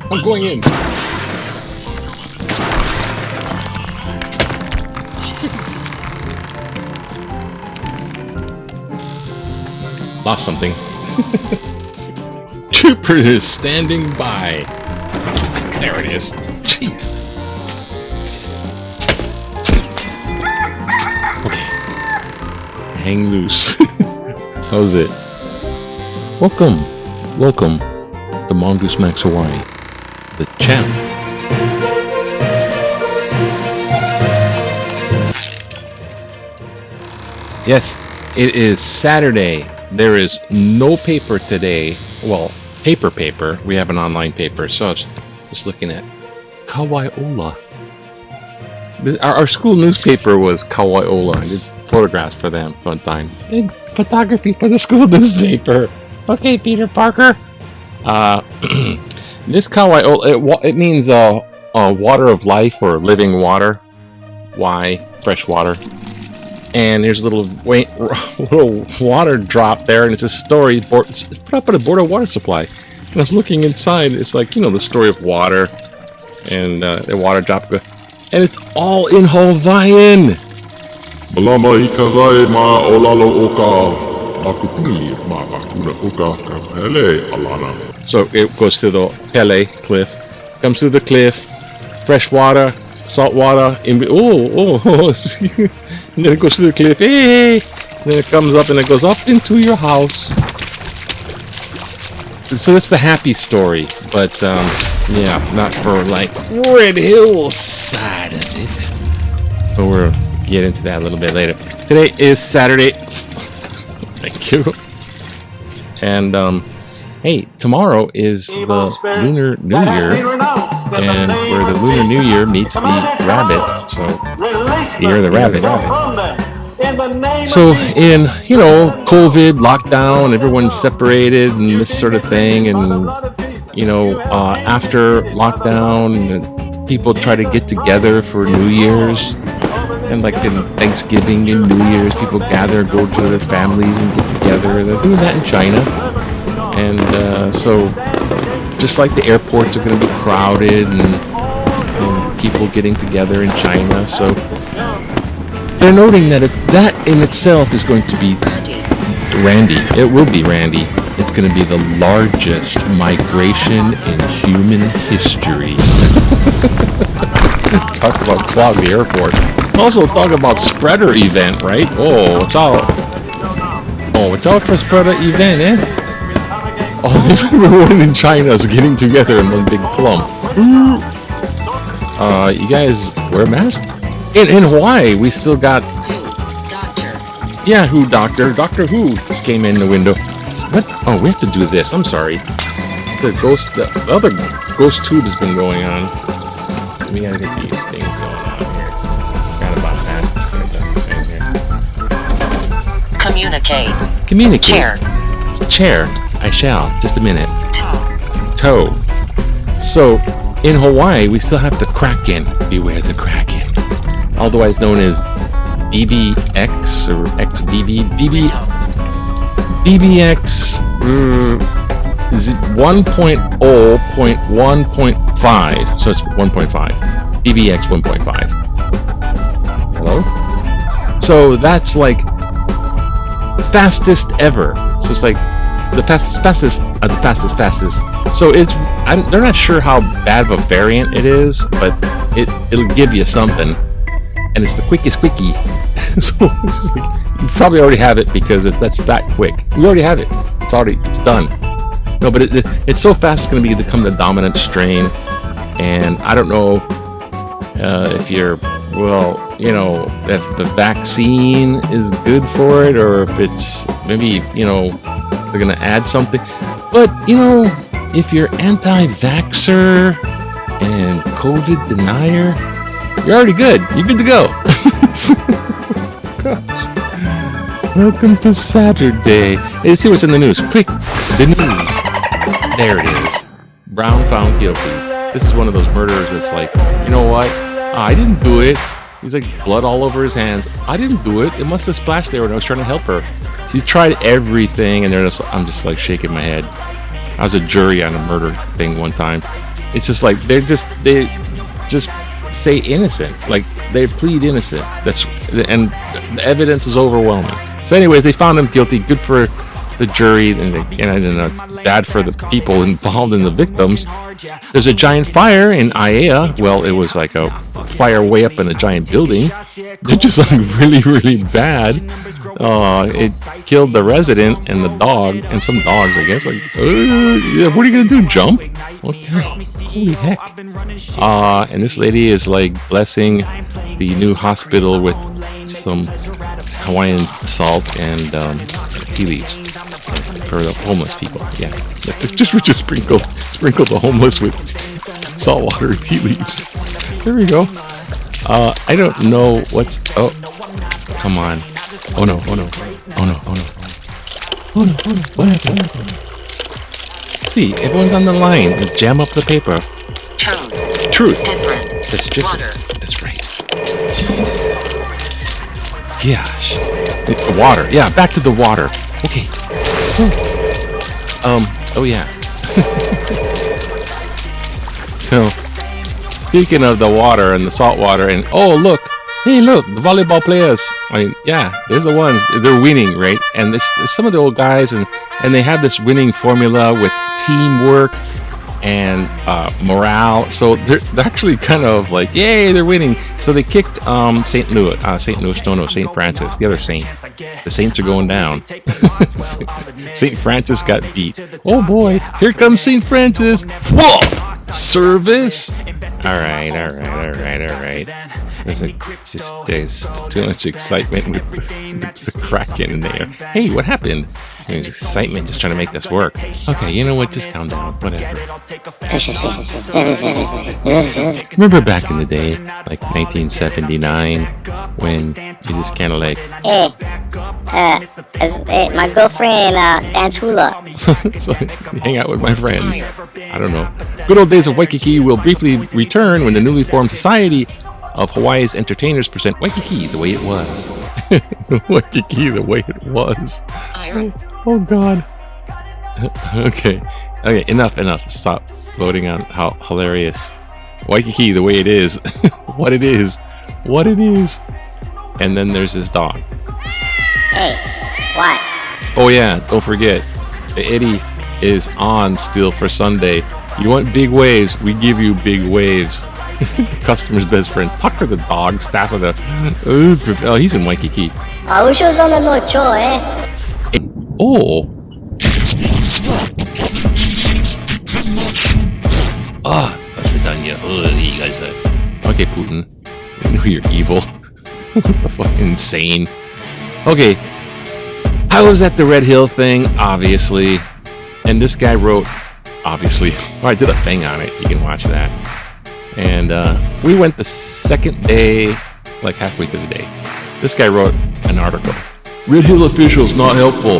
I'm going in. Lost something. Trooper is standing by. There it is. Jesus. Okay. Hang loose. How's it? Welcome to Mongoose Max Hawaii, the channel. Yes, it is Saturday. There is no paper today. Well, paper. We have an online paper, so I was just looking at Kawaiola. Our school newspaper was Kawaiola. I did photographs for them one time. Did photography for the school newspaper. Okay, Peter Parker. This Kawaiola, it means water of life or living water. Why? Fresh water. And here's a little water drop there, and it's a story. It's put up at a board of water supply. And I was looking inside. It's like, the story of water and the water drop. And it's all in Hawaiian. So it goes to the Pele cliff, comes through the cliff, fresh water, salt water, and then it goes to the cliff, hey! And then it comes up and it goes up into your house. And so it's the happy story, but yeah, not for like Red Hill side of it. But we'll get into that a little bit later. Today is Saturday. Thank you. And hey, tomorrow is the Lunar New Year, and where the Lunar New Year meets the rabbit, so the year of the rabbit. So in, COVID, lockdown, everyone's separated and this sort of thing, and, after lockdown, people try to get together for New Year's, and like in Thanksgiving and New Year's, people gather, go to their families and get together. They're doing that in China. And so, just like the airports are going to be crowded and people getting together in China, so they're noting that that in itself is going to be Randy. It will be Randy. It's going to be the largest migration in human history. Talk about clog the airport. Also talk about spreader event, right? Oh, watch out! Watch out for spreader event, eh? Oh, everyone in China is getting together in one big clump. You guys wear masks? In Hawaii, we still got... Yeah, who doctor? Doctor Who just came in the window. What? Oh, we have to do this. I'm sorry. The other ghost tube has been going on. We gotta get these things going on here. Forgot about that. Communicate. Chair. I shall. Just a minute. Toe. So, in Hawaii, we still have the Kraken. Beware the Kraken. Otherwise known as BBX or XBB. BBX 1.0.1.5. So it's 1.5. BBX 1.5. Hello? So that's like fastest ever. So it's like the fastest of the fastest. So they're not sure how bad of a variant it is, but it'll give you something. And it's the quickest quickie. So it's just like, you probably already have it because that's that quick. We already have it. It's done. No, but it's so fast it's going to become the dominant strain. And I don't know if you're well, if the vaccine is good for it, or if it's maybe, they're going to add something. But, if you're anti-vaxxer and COVID denier, you're already good. You're good to go. Gosh. Welcome to Saturday. Let's see what's in the news. Quick, the news. There it is. Brown found guilty. This is one of those murderers that's like, you know what? I didn't do it. He's like blood all over his hands. I didn't do it. It must have splashed there when I was trying to help her. She tried everything, and I'm just like shaking my head. I was a jury on a murder thing one time. It's just like they just say innocent, like they plead innocent. And the evidence is overwhelming. So, anyways, they found him guilty. Good for the jury, and I don't know, it's bad for the people involved in the victims. There's a giant fire in Aiea. Well, it was like a fire way up in a giant building. They're just like really, really bad. It killed the resident and the dog, and some dogs, I guess. Like, what are you gonna do? Jump? What the heck? Holy heck! And this lady is like blessing the new hospital with some Hawaiian salt and tea leaves for the homeless people. Yeah, just sprinkle the homeless with salt water and tea leaves. There we go. I don't know what's. Oh, come on. Oh no. What happened? See, everyone's on the line. Jam up the paper. Truth. Different. That's different. Water. That's right. Jesus. Gosh. The water. Yeah, back to the water. Okay. Oh yeah. So, speaking of the water and the salt water, and hey, look, the volleyball players. I mean, yeah, there's the ones. They're winning, right? And this some of the old guys, and they have this winning formula with teamwork and morale. So they're actually kind of like, yay, they're winning. So they kicked St. Francis, the other saint. The Saints are going down. St. Francis got beat. Oh boy, here comes St. Francis. Whoa! Service. All right. There's too much excitement with the Kraken in there. Hey, what happened? So much excitement just trying to make this work. Okay, you know what? Just calm down. Whatever. Remember back in the day, like 1979, when you just kind of like, hey, my girlfriend dance hula. So hang out with my friends. I don't know. Good old days of Waikiki will briefly return when the newly formed Society of Hawaii's Entertainers present Waikiki the way it was. Waikiki the way it was. Oh God. Okay, enough. Stop loading on how hilarious. Waikiki the way it is. What it is. And then there's this dog. Hey, what? Oh yeah, don't forget. The Eddie is on still for Sunday. You want big waves? We give you big waves. Customer's best friend. Tucker the dog, staff of the... Oh, he's in Waikiki. I wish I was on the North Choi, Oh. That's Vidania. You guys are... Okay, Putin. I know you're evil. What the fuck? Insane. Okay. I was at the Red Hill thing, obviously. And this guy wrote... Obviously. Well, I did a thing on it. You can watch that. And we went the second day, like halfway through the day. This guy wrote an article. Red Hill officials not helpful.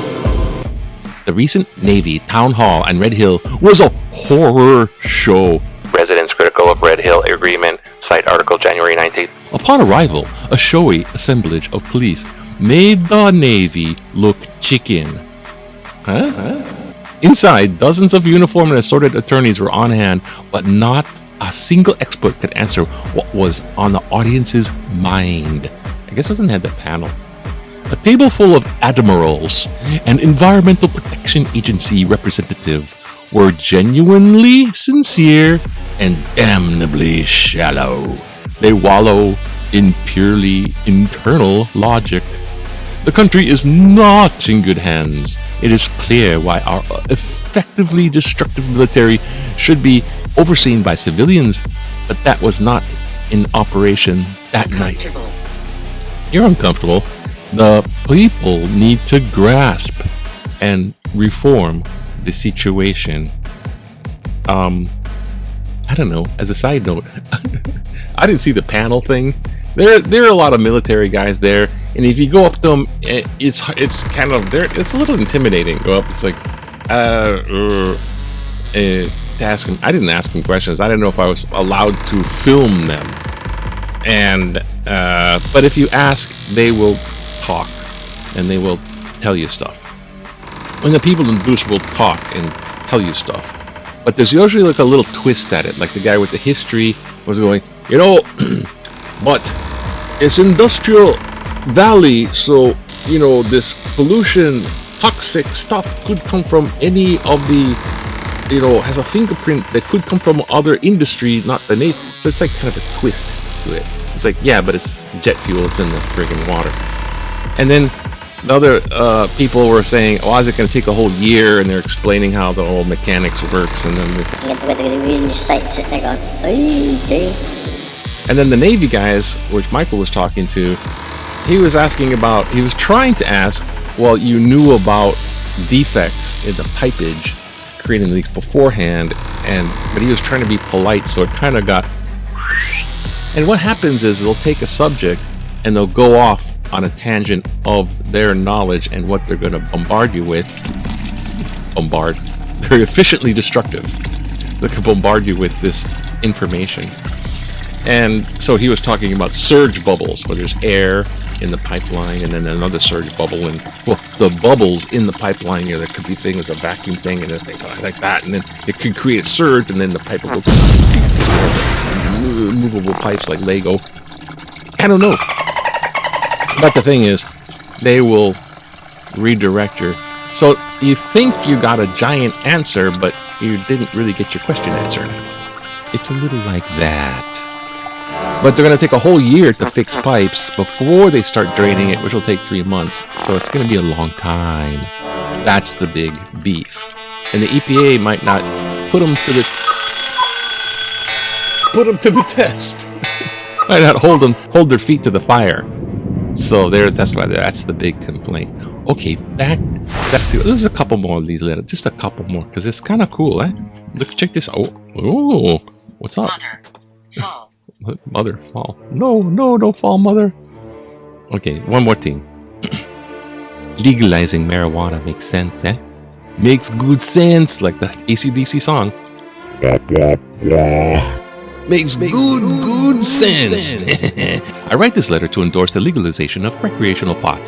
The recent Navy town hall on Red Hill was a horror show. Residents critical of Red Hill agreement. Cite article January 19th. Upon arrival, a showy assemblage of police made the Navy look chicken. Huh? Inside, dozens of uniformed and assorted attorneys were on hand, but not a single expert could answer what was on the audience's mind. I guess it wasn't had that panel. A table full of admirals and Environmental Protection Agency representative were genuinely sincere and damnably shallow. They wallow in purely internal logic. The country is not in good hands. It is clear why our effectively destructive military should be overseen by civilians, but that was not in operation that night. You're uncomfortable. The people need to grasp and reform the situation. I don't know. As a side note, I didn't see the panel thing. There are a lot of military guys there, and if you go up to them, it's kind of there. It's a little intimidating. Go up, it's like, to ask them. I didn't ask them questions. I didn't know if I was allowed to film them. And but if you ask, they will talk, and they will tell you stuff. And the people in the booth will talk and tell you stuff. But there's usually like a little twist at it. Like the guy with the history was going, but it's industrial valley, so this pollution, toxic stuff could come from any of the, has a fingerprint that could come from other industry, not the Navy. So it's like kind of a twist to it. It's like, yeah, but it's jet fuel. It's in the friggin' water. And then the other people were saying, "Oh, is it going to take a whole year?" And they're explaining how the whole mechanics works. And then and then the Navy guys, which Michael was talking to, he was trying to ask, well, you knew about defects in the pipage creating leaks beforehand, but he was trying to be polite, so it kind of got. And what happens is they'll take a subject and they'll go off on a tangent of their knowledge and what they're going to bombard you with. They're efficiently destructive. They can bombard you with this information. And so he was talking about surge bubbles, where there's air in the pipeline and then another surge bubble. And well, the bubbles in the pipeline, there could be things, a vacuum thing, and things like that. And then it could create a surge, and then the pipe will go movable pipes like Lego. I don't know. But the thing is, they will redirect your. So you think you got a giant answer, but you didn't really get your question answered. It's a little like that. But they're going to take a whole year to fix pipes before they start draining it, which will take 3 months. So it's going to be a long time. That's the big beef. And the EPA might not put them to the test. Might not hold their feet to the fire. So that's the big complaint. Okay, back to there's a couple more of these letters, just a couple more, because it's kind of cool, eh? Look, check this out. Oh, what's up? Mother, fall. No, don't fall, mother. Okay, one more thing. Legalizing marijuana makes sense, eh? Makes good sense, like the AC/DC song. Makes good sense. I write this letter to endorse the legalization of recreational pot.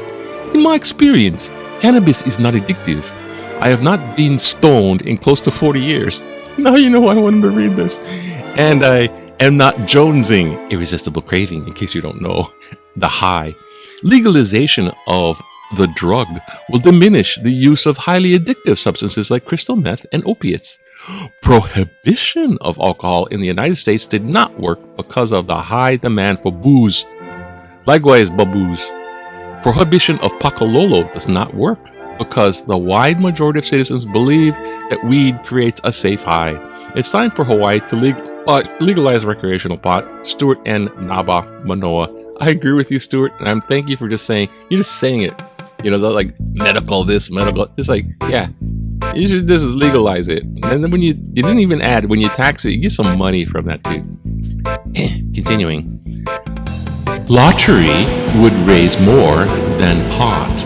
In my experience, cannabis is not addictive. I have not been stoned in close to 40 years. Now you know I wanted to read this. And I am not jonesing, irresistible craving, in case you don't know, the high. Legalization of the drug will diminish the use of highly addictive substances like crystal meth and opiates. Prohibition of alcohol in the United States did not work because of the high demand for booze. Likewise, baboos. Prohibition of pakalolo does not work because the wide majority of citizens believe that weed creates a safe high. It's time for Hawaii to legalize recreational pot. Stuart and Naba Manoa. I agree with you, Stuart, and thank you for just saying. You're just saying it. You know, it's not like medical this, medical. It's like, yeah, you should just legalize it. And then when you didn't even add, when you tax it, you get some money from that too. Continuing. Lottery would raise more than pot.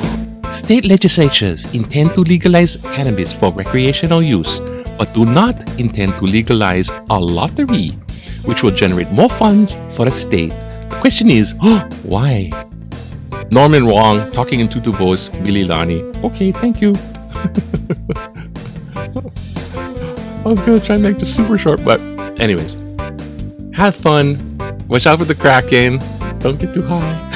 State legislatures intend to legalize cannabis for recreational use, but do not intend to legalize a lottery, which will generate more funds for the state. The question is, why? Norman Wong, talking in tutu voice, Billy Lani. Okay, thank you. I was going to try and make this super short, but anyways. Have fun. Watch out for the Kraken. Don't get too high.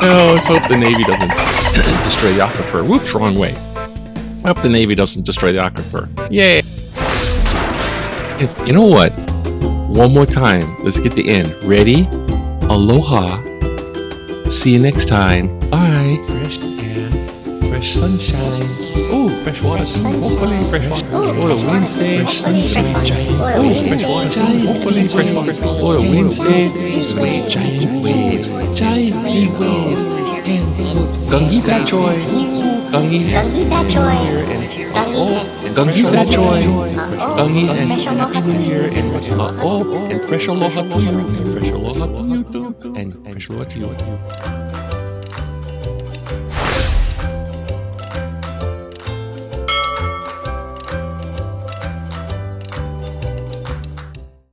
Oh, let's hope the Navy doesn't destroy the aquifer. Whoops, wrong way. I hope the Navy doesn't destroy the aquifer. Yay. You know what? One more time. Let's get the end. Ready? Aloha. See you next time. Bye. Fresh air. fresh sunshine. Oh, fresh water too. Hopefully fresh water. Oh, the wind stay. Fresh sunshine. Oh, fresh water too. Hopefully fresh water. Oh, the wind stay. Giant waves. Giant big waves. Gungi Fat Choi. Gungi Fat Choi. Gungi Fat Choi. Gungi and Happy New Year and fresh aloha to you. And fresh aloha to you too. And fresh aloha to you.